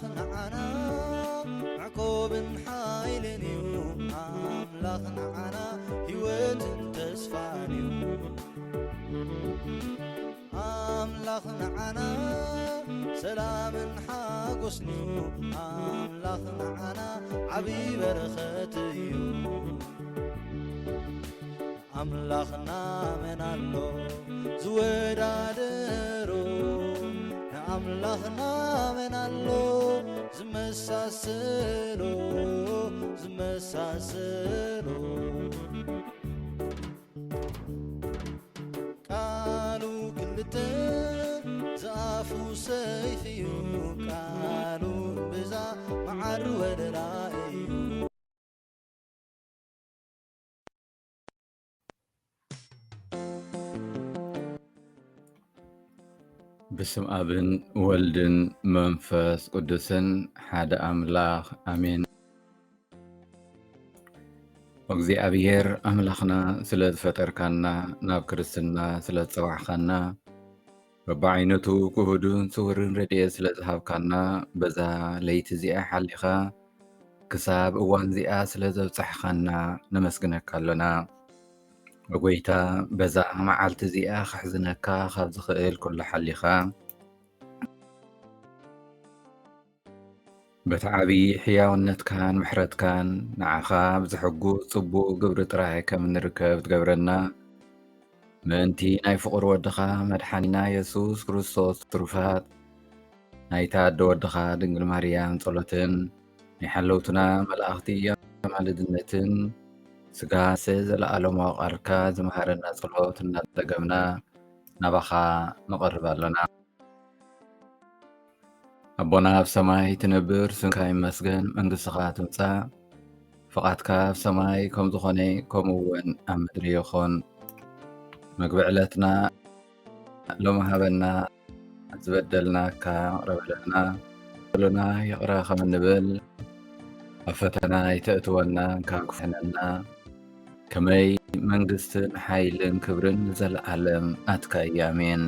أملاخ نعنا عقوب حايلنيو أملاخ نعنا هيوت تسفانيو أملاخ نعنا سلام حاقسنيو أملاخ نعنا عبي برختيو أملاخنا من الله زودادرو أملاخنا من الله زمساسلو قالوا كلتن زافو سيفيو قالوا بزا معر ودرائيو بسم أبن ولدن منفس قدسن حدا أملاخ أمين እግዚአብሔር አምላኽና ስለ ዝፈጠርካና ናብ ክርስትና ስለ ዝፀዋዕኻና በብዓይነቱ ክሁዱን ስውርን ረድኤት ስለ ዝሃብካና በዛ ለይቲ እዚኣ ሓሊኻ ክሳብ እዋን እዚኣ ስለ ዘብፅሕኻና ነመስግነካ ኣለና። ብጎይታ በዛ መዓልቲ እዚኣ ክሕዝነካ ካብ ዝኽእል ኩሉ ሓሊኻ በቲ ዓብዪ ሕያውነትካን ምሕረትካን ንዓኻ ብዝሕጉዝ ጽቡቕ ግብሪ ጥራይ ከም ንርከብ ትገብረና ምእንቲ ናይ ፍቕሪ ወድኻ መድሓኒና የሱስ ክርስቶስ ትሩፋት ናይታ ኣደ ወድኻ ድንግል ማርያም ጸሎትን ናይ ሓለውትና መላእኽቲ ኣማልድነትን ስጋ ዘለኣለማዊ ቃልካ ዝመሃረና ጸሎት እናደገምና ናባኻ ንቐርብ ኣለና። ኣቦና ኣብ ሰማይ ትነብር፣ ስምካ ይመስገን፣ መንግሥትኻ ትምጻእ፣ ፍቓድካ ኣብ ሰማይ ከም ዝኾነ ከምኡ እውን ኣብ ምድሪ ይኹን። ምግቢ ዕለትና ሎሚ ሃበና፣ ዝበደልናካ ቅረበለና፣ በደሉና ይቕረ ከም እንብል ኣብ ፈተና ይተእትወና ካብ ክፍሕነና ከመይ መንግሥትን ሓይልን ክብርን ዘለዓለም ናትካ እዩ። ኣሜን።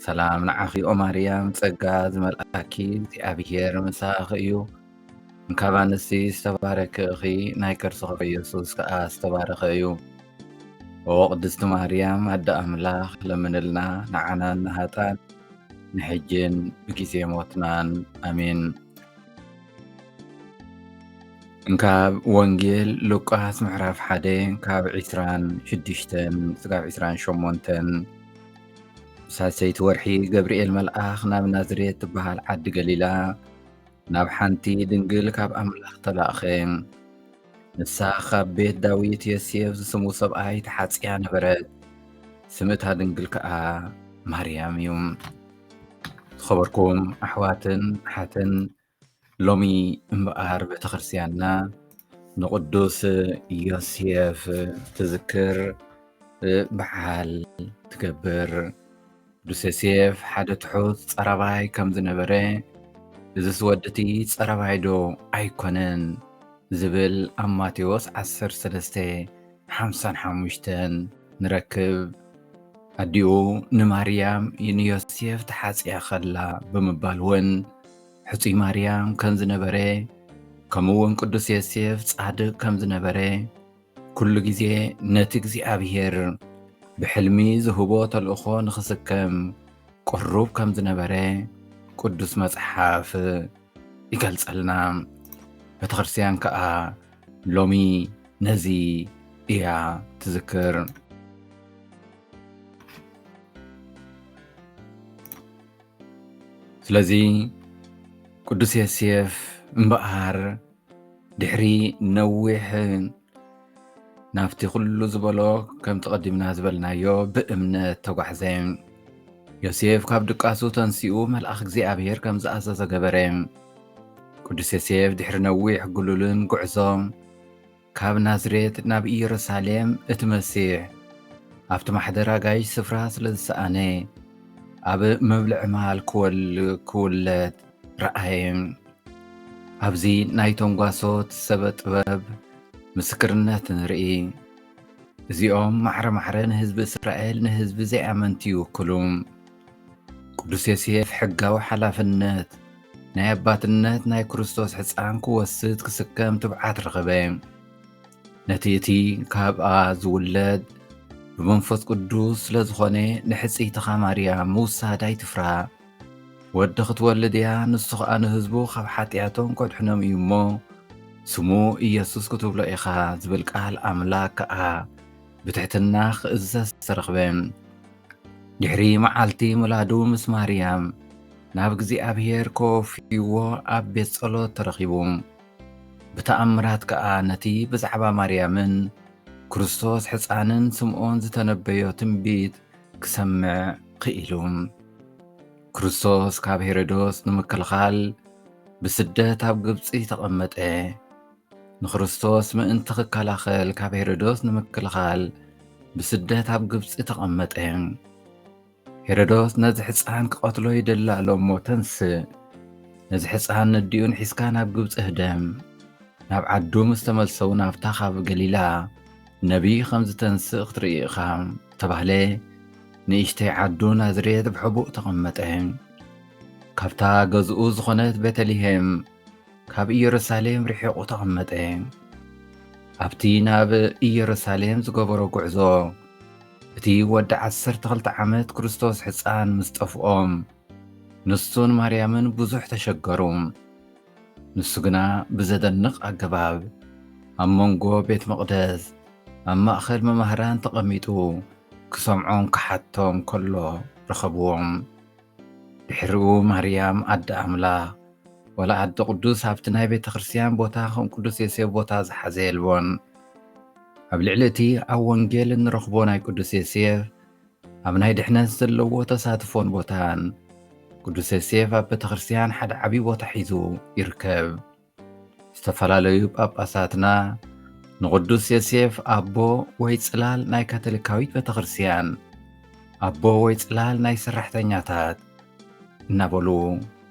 ሰላም ንዓኺ ኦ ማርያም ጸጋ ዝመልአኪ እግዚኣብሔር ምሳኺ እዩ። እንካብ ኣንስቲ ዝተባረከ እኺ ናይ ከርስኺ ኢየሱስ ከዓ ዝተባረኸ እዩ። ኦ ቅድስቲ ማርያም ኣደ ኣምላኽ ለምንልና ንዓናን ንሃጣን ንሕጅን ብጊዜ ሞትናን ኣሜን። እንካብ ወንጌል ሉቃስ ምዕራፍ 1 ካብ 26 ክሳብ 28 ሳሰይቲ ወርሒ ገብርኤል መልኣኽ ናብ ናዝሬት ትበሃል ዓዲ ገሊላ ናብ ሓንቲ ድንግል ካብ ኣምላኽ ተላእኸ። ንሳ ካብ ቤት ዳዊት ዮሴፍ ዝስሙ ሰብኣይ ተሓፂያ ነበረት። ስምእታ ድንግል ከዓ ማርያም እዩ። ዝኸበርኩም ኣሕዋትን ሓትን ሎሚ እምበኣር ቤተ ክርስቲያንና ንቅዱስ ዮሴፍ ትዝክር በዓል ትገብር። ቅዱስ ዮሴፍ ሓደ ትሑት ፀረባይ ከም ዝነበረ እዚስ ወድቲ ፀረባይ ዶ ኣይኮነን ዝብል ኣብ ማቴዎስ 13:55 ንረክብ። ኣዲኡ ንማርያም ንዮሴፍ ተሓፂያ ኸላ ብምባል እውን ሕፁይ ማርያም ከም ዝነበረ ከምኡውን ቅዱስ ዮሴፍ ጻድቕ ከም ዝነበረ ኩሉ ግዜ ነቲ እግዚኣብሔር ብሕልሚ ዝህቦ ተልእኾ ንኽስከም ቁሩብ ከም ዝነበረ ቅዱስ መጽሓፍ ይገልጸልና። ቤተ ክርስቲያን ከዓ ሎሚ ነዚ እያ ትዝክር። ስለዚ ቅዱስ ዮሴፍ እምበኣር ድሕሪ ነዊሕ ናብቲ ኩሉ ዝበሎ ከም ተቐዲምና ዝበልናዮ ብእምነት ተጓዕዘ። ዮሴፍ ካብ ድቃሱ ተንሲኡ መልኣኽ እግዚኣብሔር ከም ዝኣዘዘ ገበረ። ቅዱስ ዮሴፍ ድሕሪ ነዊሕ ጉሉልን ጉዕዞ ካብ ናዝሬት ናብ ኢየሩሳሌም እቲ መሲሕ ኣብቲ ማሕደር ኣጋይሽ ስፍራ ስለ ዝሰኣነ ኣብ መብልዒ መሃል ክውለድ ረኣየ። ኣብዚ ናይቶም ጓሶት ሰበ ጥበብ ምስክርነት ንርኢ። እዚኦም ማዕረ ማዕረ ንህዝቢ እስራኤል ንህዝቢ ዘይኣመንቲ ይውክሉ። ቅዱስ ዮሴፍ ሕጋዊ ሓላፍነት ናይ ኣባትነት ናይ ክርስቶስ ሕፃን ክወስድ ክስከም ትብዓት ረኸበ። ነቲ እቲ ካብኣ ዝውለድ ብመንፈስ ቅዱስ ስለ ዝኾነ ንሕፂትኻ ማርያም ምውሳድ ኣይትፍራ። ወዲ ክትወልድ እያ፣ ንሱ ኸኣ ንህዝቡ ካብ ሓጢኣቶም ከድሕኖም እዩ እሞ ስሙ ኢየሱስ ክትብሎ ኢኻ ዝብል ቃል ኣምላክ ከኣ ብትሕትና ክእዘዝ ተረኽበ። ድሕሪ መዓልቲ ምውላዱ ምስ ማርያም ናብ እግዚኣብሔር ከወፍይዎ ኣብ ቤት ጸሎት ተረኺቡ። ብተኣምራት ከኣ ነቲ ብዛዕባ ማርያምን ክርስቶስ ሕፃንን ስምዖን ዝተነበዮ ትንቢት ክሰምዕ ክኢሉ። ክርስቶስ ካብ ሄሮዶስ ንምክልኻል ብስደት ኣብ ግብፂ ተቐመጠ። ንክርስቶስ ምእንቲ ክከላኸል ካብ ሄሮዶስ ንምክልኻል ብስደት ኣብ ግብፂ ተቐመጠ። ሄሮዶስ ነዚ ሕፃን ክቐትሎ ይደሊ ኣሎ እሞ ተንስእ፣ ነዚ ሕፃን ነዲኡን ሒዝካ ናብ ግብፂ ህደም፣ ናብ ዓዱ ምስ ተመልሰው ናብታ ካብ ገሊላ ነቢይ ከም ዝተንስእ ክትርኢ ኢኻ ተባህለ። ንእሽተይ ዓዱ ናዝሬት ብሕቡእ ተቐመጠ። ካብታ ገዝኡ ዝኾነት ቤተልሔም ካብ ኢየሩሳሌም ርሒቑ ተቐመጠ። ኣብቲ ናብ ኢየሩሳሌም ዝገበሮ ጉዕዞ እቲ ወዲ 12 ዓመት ክርስቶስ ሕፃን ምስ ጠፍኦም ንሱን ማርያምን ብዙሕ ተሸገሩ። ንሱ ግና ብዘደንቕ ኣገባብ ኣብ መንጎ ቤት መቕደስ ኣብ ማእኸል መምህራን ተቐሚጡ ክሰምዖም ክሓቶም ከሎ ረኸብዎም። ድሕሪኡ ማርያም ኣዲ ኣምላኽ ወላ ኣዲ ቅዱስ ኣብቲ ናይ ቤተ ክርስቲያን ቦታ ከም ቅዱስ ዮሴፍ ቦታ ዝሓዘ የልቦን። ኣብ ልዕሊ እቲ ኣብ ወንጌል እንረኽቦ ናይ ቅዱስ ዮሴፍ ኣብ ናይ ድሕነት ዘለዎ ተሳትፎን ቦታን ቅዱስ ዮሴፍ ኣብ ቤተ ክርስቲያን ሓደ ዓብዪ ቦታ ሒዙ ይርከብ። ዝተፈላለዩ ጳጳሳትና ንቅዱስ ዮሴፍ ኣቦ ወይ ጽላል ናይ ካቶሊካዊት ቤተ ክርስቲያን፣ ኣቦ ወይ ጽላል ናይ ሰራሕተኛታት እናበሉ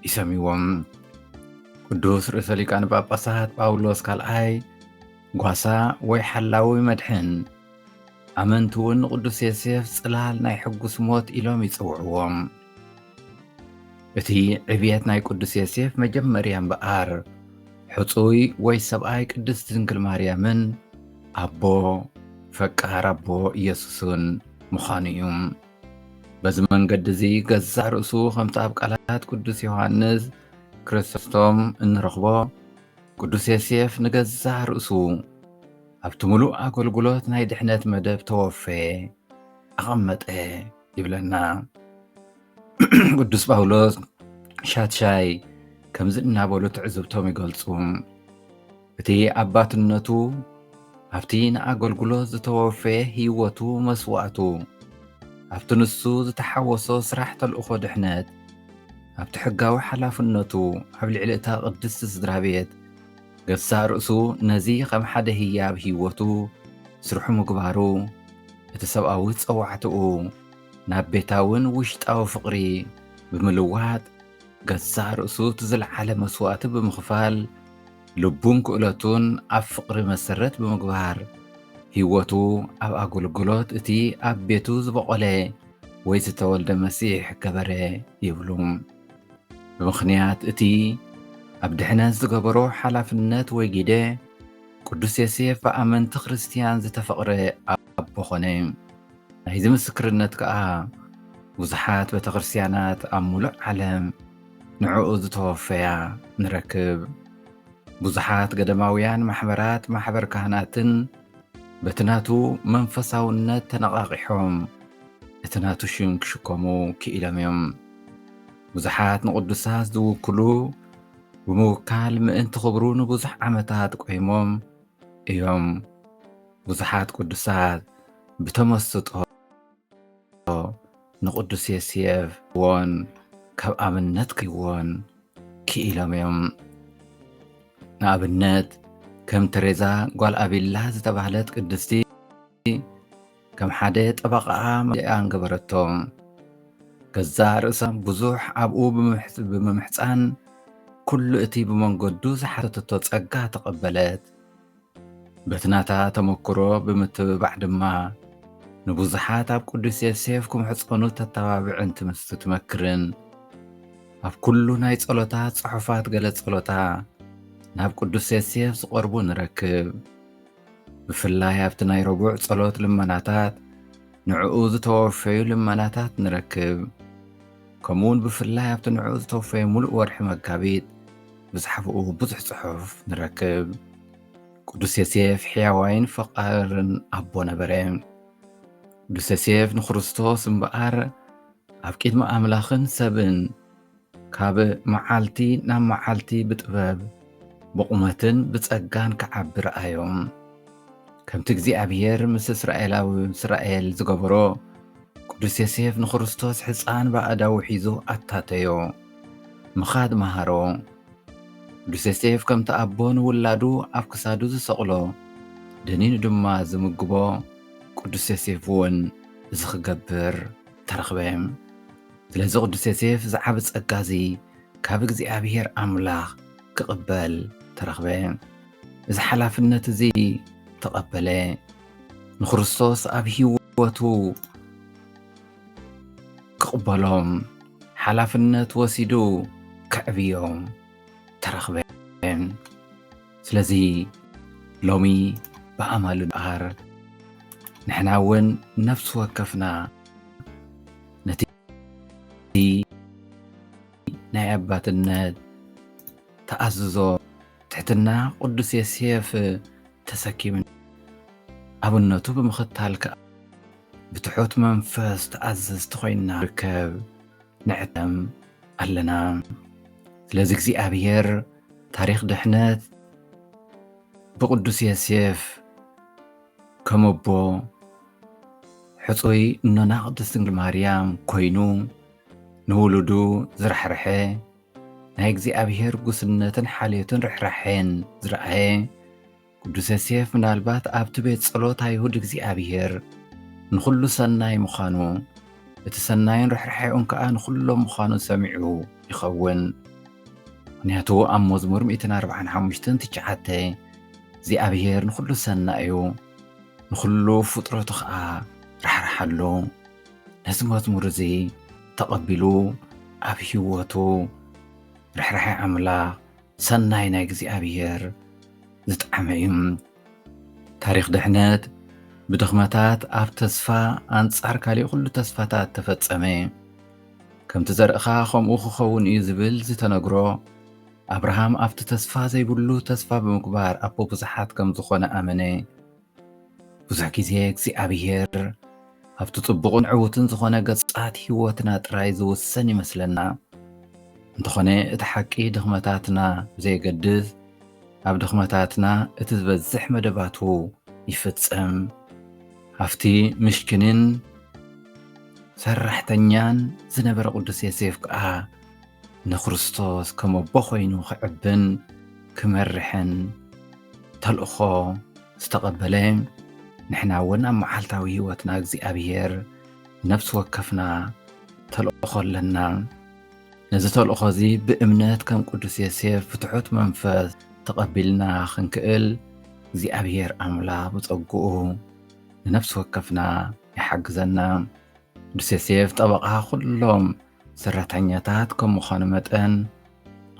ይሰሚዎም። ቅዱስ ርእሰ ሊቃነ ጳጳሳት ጳውሎስ ካልኣይ ጓሳ ወይ ሓላዊ መድሕን ኣመንቲ እውን ንቅዱስ ዮሴፍ ጽላል ናይ ሕጉስ ሞት ኢሎም ይጽውዕዎም። እቲ ዕብየት ናይ ቅዱስ ዮሴፍ መጀመርያ እምበኣር ሕፁይ ወይ ሰብኣይ ቅድስቲ ድንግል ማርያምን ኣቦ ፈቃር ኣቦ ኢየሱስን ምዃኑ እዩ። በዚ መንገዲ እዚ ገዛእ ርእሱ ከምቲ ኣብ ቃላት ቅዱስ ዮሃንስ ክርስቶስቶም እንረኽቦ ቅዱስ ዮሴፍ ንገዛእ ርእሱ ኣብቲ ሙሉእ ኣገልግሎት ናይ ድሕነት መደብ ተወፈ ኣቐመጠ ይብለና። ቅዱስ ጳውሎስ ሻትሻይ ከምዚ እናበሉ ትዕዝብቶም ይገልጹ። እቲ ኣባትነቱ ኣብቲ ንኣገልግሎት ዝተወፈ ህይወቱ መስዋዕቱ ኣብቲ ንሱ ዝተሓወሶ ስራሕ ተልእኾ ድሕነት ኣብቲ ሕጋዊ ሓላፍነቱ ኣብ ልዕሊ እታ ቅድስቲ ስድራ ቤት ገዛእ ርእሱ ነዚ ከም ሓደ ህያብ ህይወቱ ስርሑ ምግባሩ እቲ ሰብኣዊ ፀዋዕትኡ ናብ ቤታውን ውሽጣዊ ፍቕሪ ብምልዋጥ ገዛእ ርእሱ እቲ ዝለዓለ መስዋዕቲ ብምኽፋል ልቡን ክእለቱን ኣብ ፍቕሪ መሰረት ብምግባር ህይወቱ ኣብ ኣገልግሎት እቲ ኣብ ቤቱ ዝበቆለ ወይ ዝተወልደ መሲሕ ገበረ ይብሉ። ብምኽንያት እቲ ኣብ ድሕነት ዝገበሮ ሓላፍነት ወይ ግደ ቅዱስ ዮሴፍ ብኣመንቲ ክርስቲያን ዝተፈቕረ ኣቦ ኾነ። ናይዚ ምስክርነት ከዓ ብዙሓት ቤተ ክርስቲያናት ኣብ ሙሉእ ዓለም ንዕኡ ዝተወፈያ ንረክብ። ብዙሓት ገዳማውያን ማሕበራት ማሕበር ካህናትን በቲ ናቱ መንፈሳውነት ተነቓቂሖም እቲ ናቱ ሽም ክሽከሙ ክኢሎም እዮም። ብዙሓት ንቅዱሳት ዝውክሉ ብምውካል ምእንቲ ክብሩ ንብዙሕ ዓመታት ቆይሞም እዮም። ብዙሓት ቅዱሳት ብተመስጦ ንቅዱስ ዮሴፍ ዎን ካብ ኣብነት ክይዎን ክኢሎም እዮም። ንኣብነት ከም ተሬዛ ጓል ኣቢላ ዝተባህለት ቅድስቲ ከም ሓደ ጠበቃኣ መሊኣን ገበረቶም። ገዛእ ርእሶም ብዙሕ ኣብኡ ብምሕፃን ኩሉ እቲ ብመንገዱ ዝሓተቶ ጸጋ ተቐበለት። በቲ ናታ ተመክሮ ብምትብባዕ ድማ ንብዙሓት ኣብ ቅዱስ ዮሴፍ ክምሕፀኑ ተተባብዕን ትመክርን ኣብ ኩሉ ናይ ጸሎታት ጽሑፋት ገለ ጸሎታ ናብ ቅዱስ ዮሴፍ ዝቐርቡ ንረክብ። ብፍላይ ኣብቲ ናይ ረቡዕ ጸሎት ልመናታት ንዕኡ ዝተወፈዩ ልመናታት ንረክብ። ከምኡውን ብፍላይ ኣብቲ ንዕኡ ዝተወፈየ ሙሉእ ወርሒ መጋቢት ብዝሓፍኡ ብዙሕ ጽሑፍ ንረክብ። ቅዱስ ዮሴፍ ሕያዋይን ፈቓርን ኣቦ ነበረ። ቅዱስ ዮሴፍ ንክርስቶስ እምበኣር ኣብ ቅድሚ ኣምላኽን ሰብን ካብ መዓልቲ ናብ መዓልቲ ብጥበብ ብቁመትን ብጸጋን ክዓቢ ረኣዮም። ከምቲ እግዚኣብሔር ምስ እስራኤል ዝገበሮ ቅዱስ ዮሴፍ ንክርስቶስ ሕፃን በኣዳዊ ሒዙ ኣታተዮ፣ ምኻድ መሃሮ። ቅዱስ ዮሴፍ ከምቲ ኣቦ ንውላዱ ኣብ ክሳዱ ዝሰቕሎ ደኒኑ ድማ ዝምግቦ ቅዱስ ዮሴፍ እውን እዚ ክገብር ተረኽበ። ስለዚ ቅዱስ ዮሴፍ ዝዓቢ ጸጋ እዚ ካብ እግዚኣብሔር ኣምላኽ ክቕበል ተረኽበ። እዚ ሓላፍነት እዚ ተቐበለ። ንክርስቶስ ኣብ ህይወቱ ክቕበሎም ሓላፍነት ወሲዱ ክዕብዮም ተረኽበ። ስለዚ ሎሚ ብኣማል ድኣር ንሕና እውን ነፍሲ ወከፍና ነቲ ናይ ኣባትነት ተኣዝዞ ትሕትና ቅዱስ ዮሴፍ ተሰኪምን ኣብነቱ ብምኽታል ብትሑት መንፈስ ተኣዘዝቲ ኮይንና ርከብ ንዕተም ኣለና። ስለዚ እግዚኣብሔር ታሪኽ ድሕነት ብቅዱስ ዮሴፍ ከም ኣቦ ሕፁይ እኖና ቅድስት ድንግል ማርያም ኮይኑ ንውሉዱ ዝረሕርሐ ናይ እግዚኣብሔር ጉስነትን ሓልዮትን ርሕራሕን ዝረኣየ ቅዱስ ዮሴፍ ምናልባት ኣብቲ ቤት ጸሎት ኣይሁድ እግዚኣብሔር ንኹሉ ሰናይ ምዃኑ እቲ ሰናይን ርሕራሕኡን ከዓ ንኹሎም ምዃኑ ሰሚዑ ይኸውን። ምክንያቱ ኣብ መዝሙር 145:9 እግዚኣብሔር ንኹሉ ሰናይ እዩ፣ ንኹሉ ፍጥረቱ ከዓ ራሕራሓሉ። ነዚ መዝሙር እዚ ተቐቢሉ ኣብ ህይወቱ ርሕራሕ ኣምላኽ ሰናይ ናይ እግዚኣብሔር ዝጣዕመ እዩ። ታሪኽ ድሕነት ብድኽመታት ኣብ ተስፋ ኣንጻር ካሊእ ኩሉ ተስፋታት ተፈጸመ። ከምቲ ዘርእኻ ከምኡ ክኸውን እዩ ዝብል ዝተነግሮ ኣብርሃም ኣብቲ ተስፋ ዘይብሉ ተስፋ ብምግባር ኣቦ ብዙሓት ከም ዝኾነ ኣመነ። ብዙሕ ግዜ እግዚኣብሔር ኣብቲ ጽቡቕን ዕዉትን ዝኾነ ገጻት ህይወትና ጥራይ ዝውሰን ይመስለና። እንተኾነ እቲ ሓቂ ድኽመታትና ብዘየገድስ ኣብ ድኽመታትና እቲ ዝበዝሕ መደባቱ ይፍጸም። ኣብቲ ምሽክንን ሰራሕተኛን ዝነበረ ቅዱስ ዮሴፍ ከዓ ንክርስቶስ ከም ኣቦ ኮይኑ ክዕብን ክመርሕን ተልእኾ ዝተቐበለ ንሕና እውን ኣብ መዓልታዊ ህይወትና እግዚኣብሔር ነፍሲ ወከፍና ተልእኾ ኣለና። ነዚ ተልእኾ እዚ ብእምነት ከም ቅዱስ ዮሴፍ ብትሑት መንፈስ ተቐቢልና ክንክእል እግዚኣብሔር ኣምላኽ ብጸጉኡ ንነፍሲ ወከፍና ይሓግዘና። ቅዱስ ዮሴፍ ጠበቓ ኩሎም ሰራሕተኛታት ከም ምዃኑ መጠን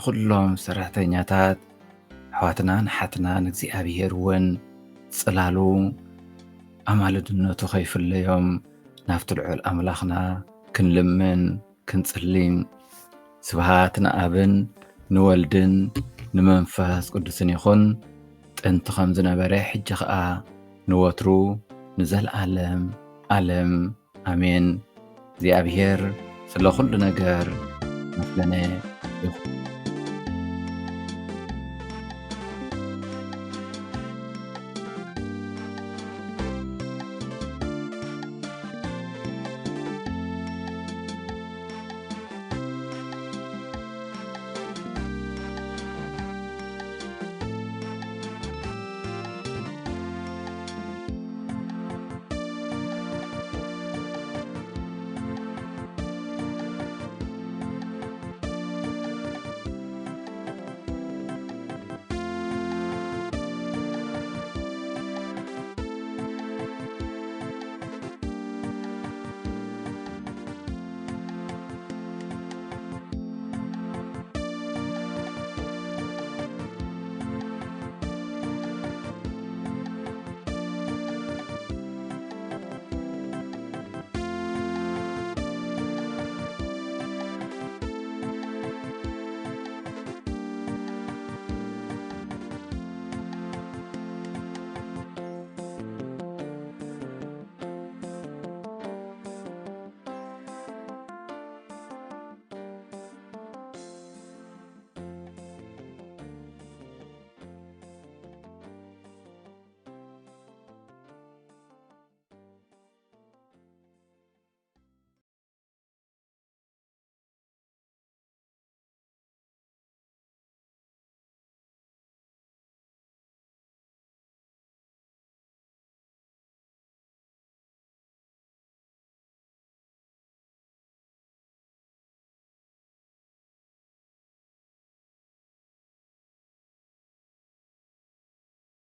ኩሎም ሰራሕተኛታት ኣሕዋትናን ሓትናን እግዚኣብሔር እውን ጽላሉ ኣማልድነቱ ከይፍለዮም ናብቲ ልዑል ኣምላኽና ክንልምን ክንጽልም። ስብሃት ንኣብን ንወልድን ንመንፈስ ቅዱስን ይኹን ጥንቲ ከም ዝነበረ ሕጂ ከዓ ንወትሩ ንዘለዓለም ዓለም ኣሜን። እግዚኣብሔር ስለ ኩሉ ነገር መስገነ ይኹን።